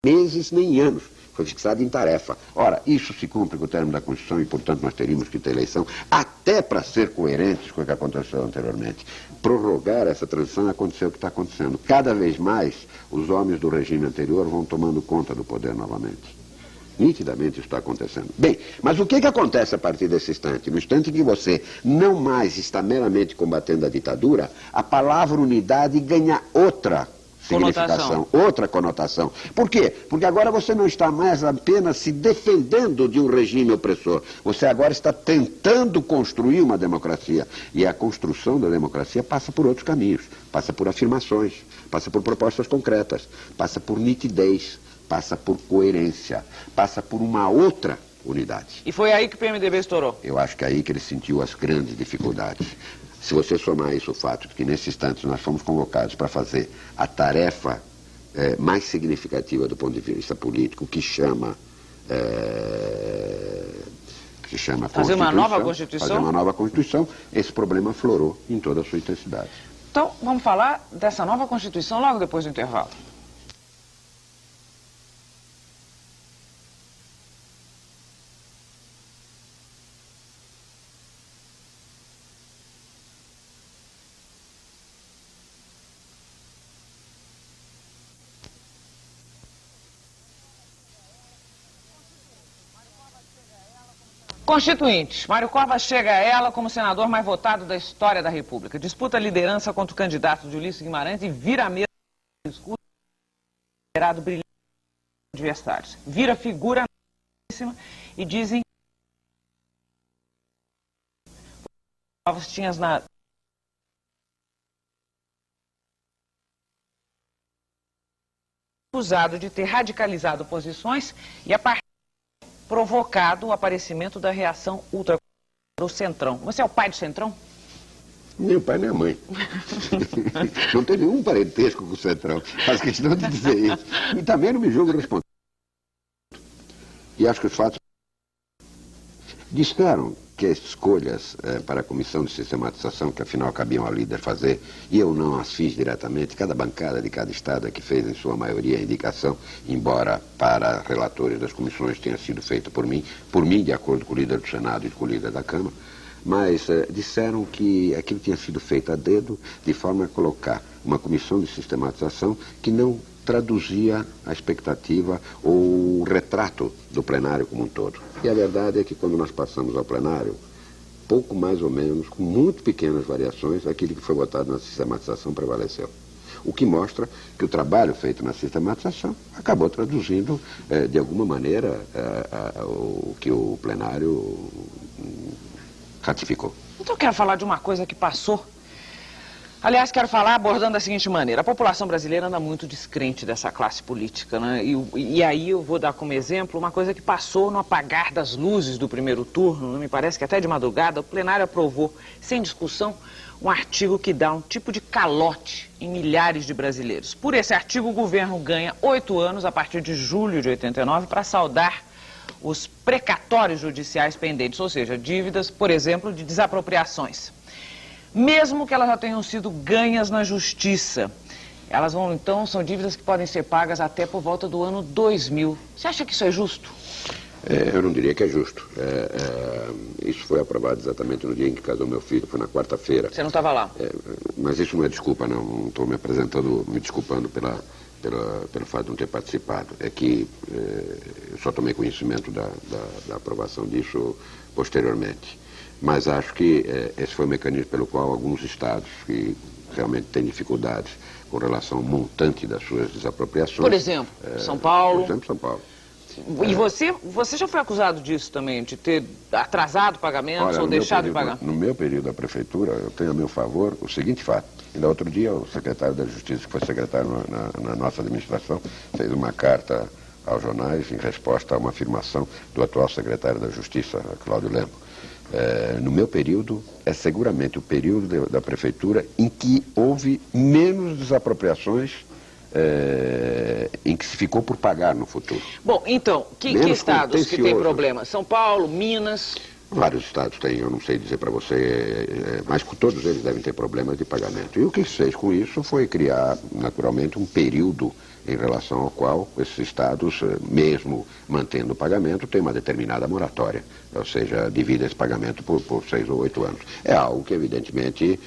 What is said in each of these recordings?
meses nem anos. Foi fixado em tarefa. Ora, isso se cumpre com o termo da Constituição e, portanto, nós teríamos que ter eleição, até para ser coerentes com o que aconteceu anteriormente. Prorrogar essa transição aconteceu o que está acontecendo. Cada vez mais, os homens do regime anterior vão tomando conta do poder novamente. Nitidamente isso está acontecendo. Bem, mas o que acontece a partir desse instante? No instante em que você não mais está meramente combatendo a ditadura, a palavra unidade ganha outra significação, outra conotação. Por quê? Porque agora você não está mais apenas se defendendo de um regime opressor. Você agora está tentando construir uma democracia. E a construção da democracia passa por outros caminhos. Passa por afirmações, passa por propostas concretas, passa por nitidez, passa por coerência, passa por uma outra unidade. E foi aí que o PMDB estourou? Eu acho que é aí que ele sentiu as grandes dificuldades. Se você somar isso o fato de que nesse instante nós fomos convocados para fazer a tarefa mais significativa do ponto de vista político, que chama fazer uma nova Constituição? Fazer uma nova Constituição, esse problema aflorou em toda a sua intensidade. Então, vamos falar dessa nova Constituição logo depois do intervalo. Constituintes. Mário Covas chega a ela como senador mais votado da história da República. Disputa a liderança contra o candidato de Ulisses Guimarães e vira a mesa do discurso considerado brilhante dos adversários. Vira figura e dizem que Covas tinha acusado de ter radicalizado posições e a partir provocado o aparecimento da reação ultra do Centrão. Você é o pai do Centrão? Nem o pai nem a mãe. Não tem nenhum parentesco com o Centrão. Faz questão de dizer isso. E também não me julgo responsável. E acho que os fatos disseram que as escolhas para a comissão de sistematização, que afinal cabiam ao líder fazer, e eu não as fiz diretamente, cada bancada de cada estado é que fez em sua maioria a indicação, embora para relatores das comissões tenha sido feita por mim de acordo com o líder do Senado e com o líder da Câmara, mas disseram que aquilo tinha sido feito a dedo, de forma a colocar uma comissão de sistematização que não traduzia a expectativa ou o retrato do plenário como um todo. E a verdade é que quando nós passamos ao plenário, pouco mais ou menos, com muito pequenas variações, aquilo que foi votado na sistematização prevaleceu. O que mostra que o trabalho feito na sistematização acabou traduzindo, de alguma maneira, o que o plenário ratificou. Então eu quero falar de uma coisa que passou. Aliás, quero falar abordando da seguinte maneira. A população brasileira anda muito descrente dessa classe política, né? E aí eu vou dar como exemplo uma coisa que passou no apagar das luzes do primeiro turno, me parece que até de madrugada, o plenário aprovou, sem discussão, um artigo que dá um tipo de calote em milhares de brasileiros. Por esse artigo, o governo ganha 8 anos, a partir de julho de 89, para saldar os precatórios judiciais pendentes, ou seja, dívidas, por exemplo, de desapropriações. Mesmo que elas já tenham sido ganhas na justiça, elas vão, então, são dívidas que podem ser pagas até por volta do ano 2000. Você acha que isso é justo? Eu não diria que é justo. Isso foi aprovado exatamente no dia em que casou meu filho, foi na quarta-feira. Você não estava lá? Mas isso não é desculpa, não estou me apresentando, me desculpando pelo fato de não ter participado. É que eu só tomei conhecimento da aprovação disso posteriormente. Mas acho que esse foi o mecanismo pelo qual alguns estados que realmente têm dificuldades com relação ao montante das suas desapropriações... Por exemplo, São Paulo... Por exemplo, São Paulo. E você já foi acusado disso também, de ter atrasado pagamentos ou deixado de pagar? No meu período da prefeitura, eu tenho a meu favor o seguinte fato. Ainda outro dia, o secretário da Justiça, que foi secretário na nossa administração, fez uma carta aos jornais em resposta a uma afirmação do atual secretário da Justiça, Cláudio Lemo. No meu período, é seguramente o período da prefeitura em que houve menos desapropriações em que se ficou por pagar no futuro. Bom, então, que estados que têm problema? São Paulo, Minas? Vários estados têm, eu não sei dizer para você, mas todos eles devem ter problemas de pagamento. E o que se fez com isso foi criar, naturalmente, um período em relação ao qual esses estados, mesmo mantendo o pagamento, têm uma determinada moratória, ou seja, divide esse pagamento por 6 ou 8 anos. É algo que, evidentemente,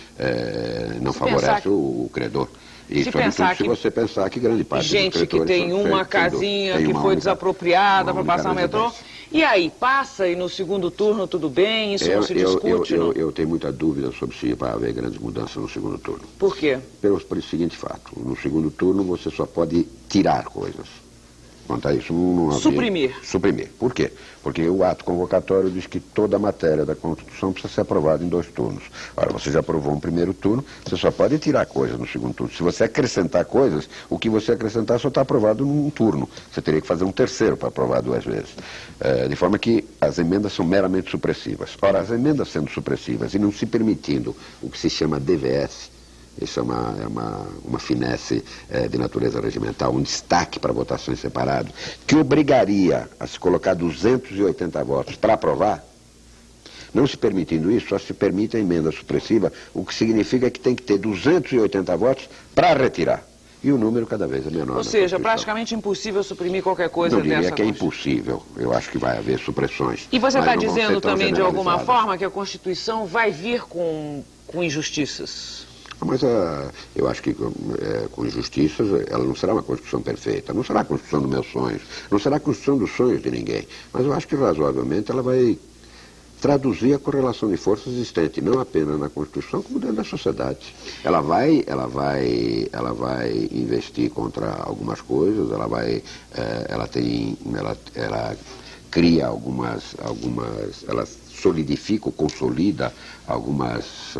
não favorece o credor. E, sobretudo, se você pensar que grande parte gente que tem uma casinha que foi desapropriada para passar o metrô, e aí, passa e no segundo turno tudo bem, isso não se discute? Eu tenho muita dúvida sobre se vai haver grandes mudanças no segundo turno. Por quê? Pelo seguinte fato, no segundo turno você só pode tirar coisas. Quanto a isso, não havia... Suprimir. Por quê? Porque o ato convocatório diz que toda a matéria da Constituição precisa ser aprovada em 2 turnos. Ora, você já aprovou um primeiro turno, você só pode tirar coisas no segundo turno. Se você acrescentar coisas, o que você acrescentar só está aprovado num turno. Você teria que fazer um terceiro para aprovar 2 vezes. De forma que as emendas são meramente supressivas. Ora, as emendas sendo supressivas e não se permitindo o que se chama DVS, isso é uma finesse de natureza regimental, um destaque para votações separadas, que obrigaria a se colocar 280 votos para aprovar. Não se permitindo isso, só se permite a emenda supressiva, o que significa que tem que ter 280 votos para retirar. E o número cada vez é menor. Ou seja, praticamente impossível suprimir qualquer coisa dessa. Não diria que é impossível. Eu acho que vai haver supressões. E você está dizendo também, de alguma forma, que a Constituição vai vir com injustiças? Mas eu acho que com injustiças ela não será uma Constituição perfeita, não será a Constituição dos meus sonhos, não será a Constituição dos sonhos de ninguém. Mas eu acho que razoavelmente ela vai traduzir a correlação de forças existente, não apenas na Constituição, como dentro da sociedade. Ela vai investir contra algumas coisas, ela cria algumas, ela solidifica ou consolida algumas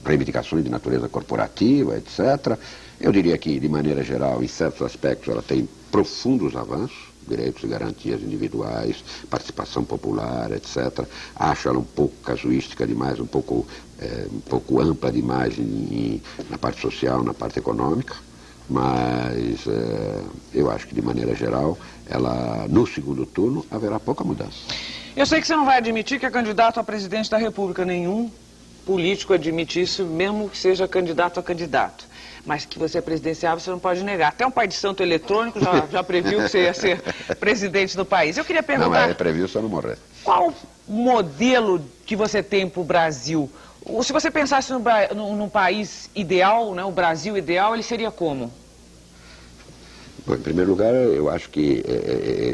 reivindicações de natureza corporativa, etc. Eu diria que, de maneira geral, em certos aspectos, ela tem profundos avanços, direitos e garantias individuais, participação popular, etc. Acho ela um pouco casuística demais, um pouco ampla demais na parte social, na parte econômica, mas eu acho que, de maneira geral, ela, no segundo turno, haverá pouca mudança. Eu sei que você não vai admitir que é candidato a presidente da República. Nenhum político admite isso, mesmo que seja candidato a candidato. Mas que você é presidenciável, você não pode negar. Até um pai de santo eletrônico já previu que você ia ser presidente do país. Eu queria perguntar... Não, previu só não morrer. Qual modelo que você tem para o Brasil? Se você pensasse num país ideal, né, o Brasil ideal, ele seria como? Bom, em primeiro lugar, eu acho que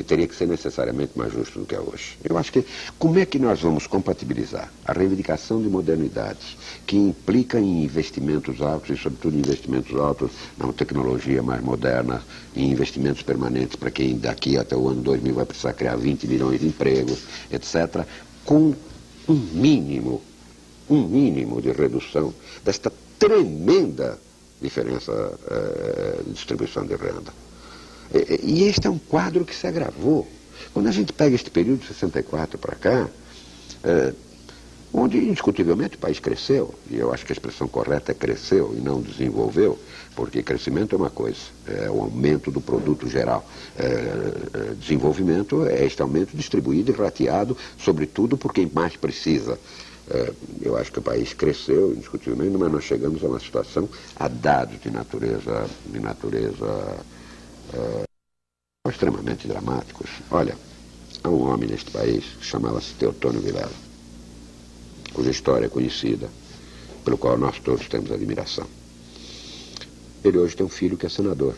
teria que ser necessariamente mais justo do que é hoje. Eu acho que, como é que nós vamos compatibilizar a reivindicação de modernidade, que implica em investimentos altos, e sobretudo investimentos altos na tecnologia mais moderna, em investimentos permanentes para quem daqui até o ano 2000 vai precisar criar 20 milhões de empregos, etc., com um mínimo de redução desta tremenda diferença de distribuição de renda. E este é um quadro que se agravou. Quando a gente pega este período de 64 para cá, onde indiscutivelmente o país cresceu, e eu acho que a expressão correta é cresceu e não desenvolveu, porque crescimento é uma coisa, é o aumento do produto geral. Desenvolvimento é este aumento distribuído e rateado, sobretudo por quem mais precisa. Eu acho que o país cresceu, indiscutivelmente, mas nós chegamos a uma situação, a dados de natureza extremamente dramáticos. Olha, há um homem neste país que chamava-se Teotônio Vilela, cuja história é conhecida, pelo qual nós todos temos admiração. Ele hoje tem um filho que é senador.